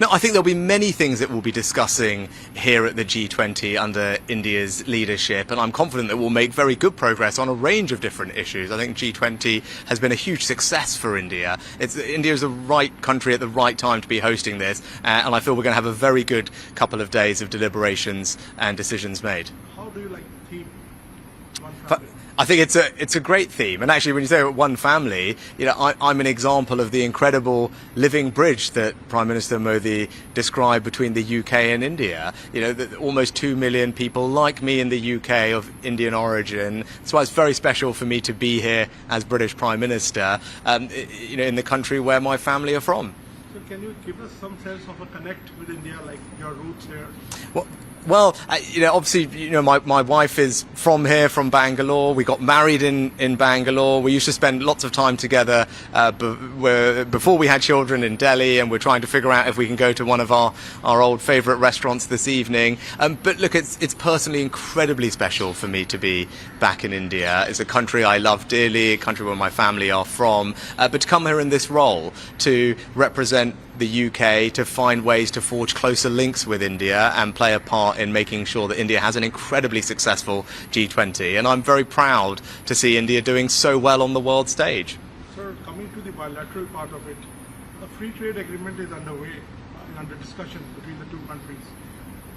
No, I think there'll be many things that we'll be discussing here at the G20 under India's leadership, and I'm confident that we'll make very good progress on a range of different issues. I think G20 has been a huge success for India. India is the right country at the right time to be hosting this, and I feel we're going to have a very good couple of days of deliberations and decisions made. How do you like the theme? One family? I think it's a great theme, and actually, when you say one family, I'm an example of the incredible living bridge that Prime Minister Modi described between the UK and India. That almost 2 million people like me in the UK of Indian origin. That's why it's very special for me to be here as British Prime Minister, in the country where my family are from. So, can you give us some sense of a connect with India, like your roots here? Well, obviously, my wife is from here, from Bangalore. We got married in Bangalore. We used to spend lots of time together before we had children in Delhi, and we're trying to figure out if we can go to one of our old favourite restaurants this evening. But look, it's personally incredibly special for me to be back in India. It's a country I love dearly, a country where my family are from. But to come here in this role, to represent the UK, to find ways to forge closer links with India and play a part in making sure that India has an incredibly successful G20. And I'm very proud to see India doing so well on the world stage. Sir, coming to the bilateral part of it, a free trade agreement is underway, under discussion between the two countries.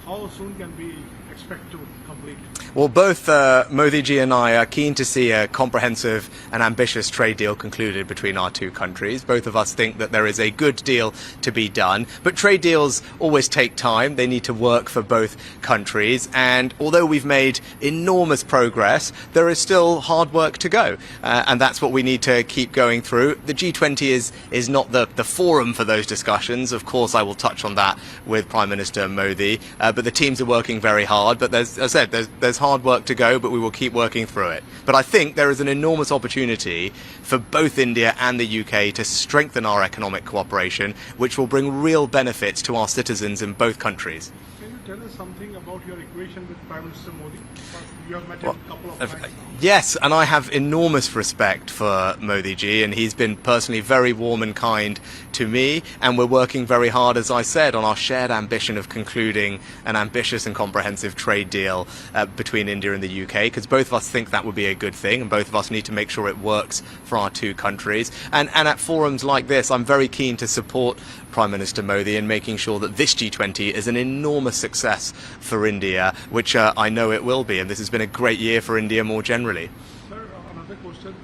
How soon can we expect to complete? Well, both Modi ji and I are keen to see a comprehensive and ambitious trade deal concluded between our two countries. Both of us think that there is a good deal to be done. But trade deals always take time. They need to work for both countries. And although we've made enormous progress, there is still hard work to go. And that's what we need to keep going through. The G20 is not the forum for those discussions. Of course, I will touch on that with Prime Minister Modi. But the teams are working very hard. But as I said, there's hard work to go, but we will keep working through it. But I think there is an enormous opportunity for both India and the UK to strengthen our economic cooperation, which will bring real benefits to our citizens in both countries. Can you tell us something about your equation with Prime Minister Modi? You have met him a couple of times now. Yes, and I have enormous respect for Modi ji, and he's been personally very warm and kind to me, and we're working very hard, as I said, on our shared ambition of concluding an ambitious and comprehensive trade deal between India and the UK, because both of us think that would be a good thing, and both of us need to make sure it works for our two countries. And at forums like this, I'm very keen to support Prime Minister Modi in making sure that this G20 is an enormous success for India, which I know it will be, and this has been a great year for India more generally. Sir, another question.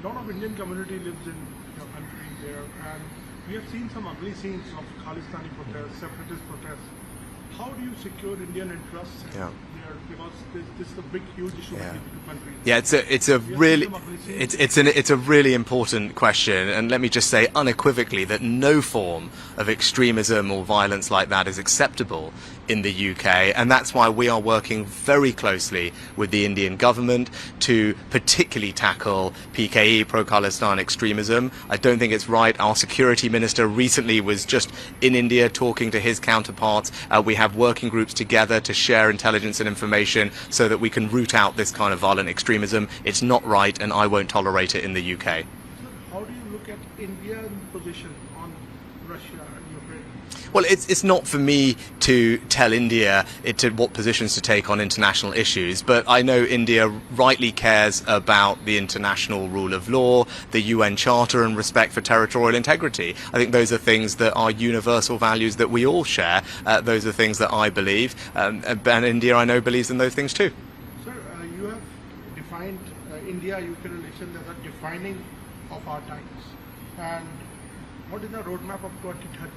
A lot of Indian community lives in your country there, and we have seen some ugly scenes of Khalistani protests, separatist protests. How do you secure Indian interests there? Because this is a big, huge issue between the two countries. Yeah, it's a really important question, and let me just say unequivocally that no form of extremism or violence like that is acceptable in the UK, and that's why we are working very closely with the Indian government to particularly tackle PKE, pro-Khalistan extremism. I don't think it's right. Our security minister recently was just in India talking to his counterparts. We have working groups together to share intelligence and information so that we can root out this kind of violent extremism. It's not right, and I won't tolerate it in the UK. How do you look at India's position on Russia and Ukraine? Well, it's not for me to tell India what positions to take on international issues, but I know India rightly cares about the international rule of law, the UN Charter, and respect for territorial integrity. I think those are things that are universal values that we all share. Those are things that I believe, and India, I know, believes in those things too. Sir, you have defined India-UK relations as a defining of our times. And what is the roadmap of 2030?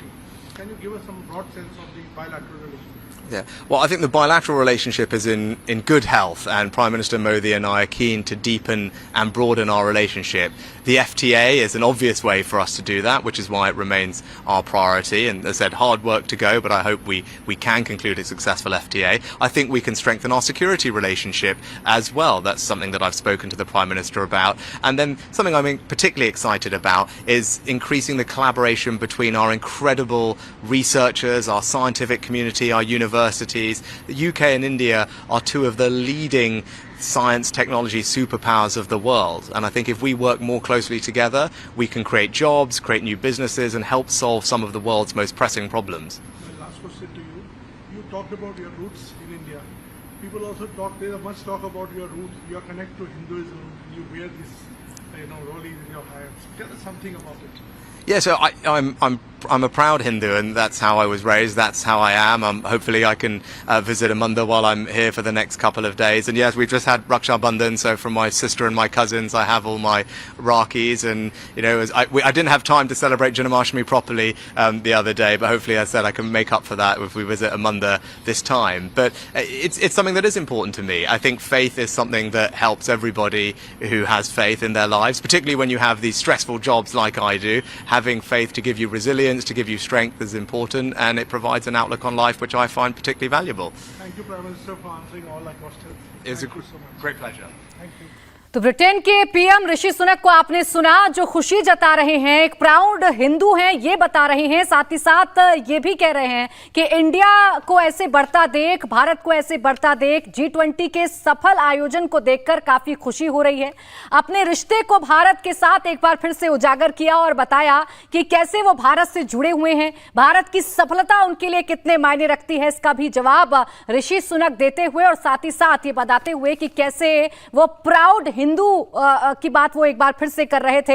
Can you give us some broad sense of the bilateral relationship? Yeah. Well, I think the bilateral relationship is in good health, and Prime Minister Modi and I are keen to deepen and broaden our relationship. The FTA is an obvious way for us to do that, which is why it remains our priority. And as I said, hard work to go, but I hope we can conclude a successful FTA. I think we can strengthen our security relationship as well. That's something that I've spoken to the Prime Minister about. And then something I'm particularly excited about is increasing the collaboration between our incredible researchers, our scientific community, our universities. The UK and India are two of the leading science technology superpowers of the world, and I think if we work more closely together, we can create jobs, create new businesses, and help solve some of the world's most pressing problems. My last question to you. You talked about your roots in India. People also much talk about your roots. You are connected to Hinduism. You wear this, rolling in your hands. Tell us something about it. Yeah, so I'm a proud Hindu, and that's how I was raised. That's how I am. Hopefully, I can visit a mandir while I'm here for the next couple of days. And yes, we've just had Raksha Bandhan, so from my sister and my cousins, I have all my Rakis. And I didn't have time to celebrate Janmashtami properly the other day, but hopefully, as I said, I can make up for that if we visit a mandir this time. But it's something that is important to me. I think faith is something that helps everybody who has faith in their lives, particularly when you have these stressful jobs like I do. Having faith to give you resilience, to give you strength is important, and it provides an outlook on life which I find particularly valuable. Thank you, Prime Minister, for answering all our questions. It's a Thank you so much. great pleasure. Thank you. तो Britain के PM Rishi Sunak को आपने सुना, जो खुशी जता रहे हैं, एक प्राउड हिंदू हैं ये बता रहे हैं, साथ ही साथ ये भी कह रहे हैं कि इंडिया को ऐसे बढ़ता देख, भारत को ऐसे बढ़ता देख, G20 के सफल आयोजन को देखकर काफी खुशी हो रही है। अपने रिश्ते को भारत के साथ एक बार फिर से उजागर किया और बताया कि कैसे वो भारत से जुड़े हुए हैं, भारत की सफलता उनके लिए कितने मायने रखती है, इसका भी जवाब ऋषि सुनक देते हुए और साथ ही साथ ये बताते हुए कि कैसे वो प्राउड हिंदू की बात वो एक बार फिर से कर रहे थे।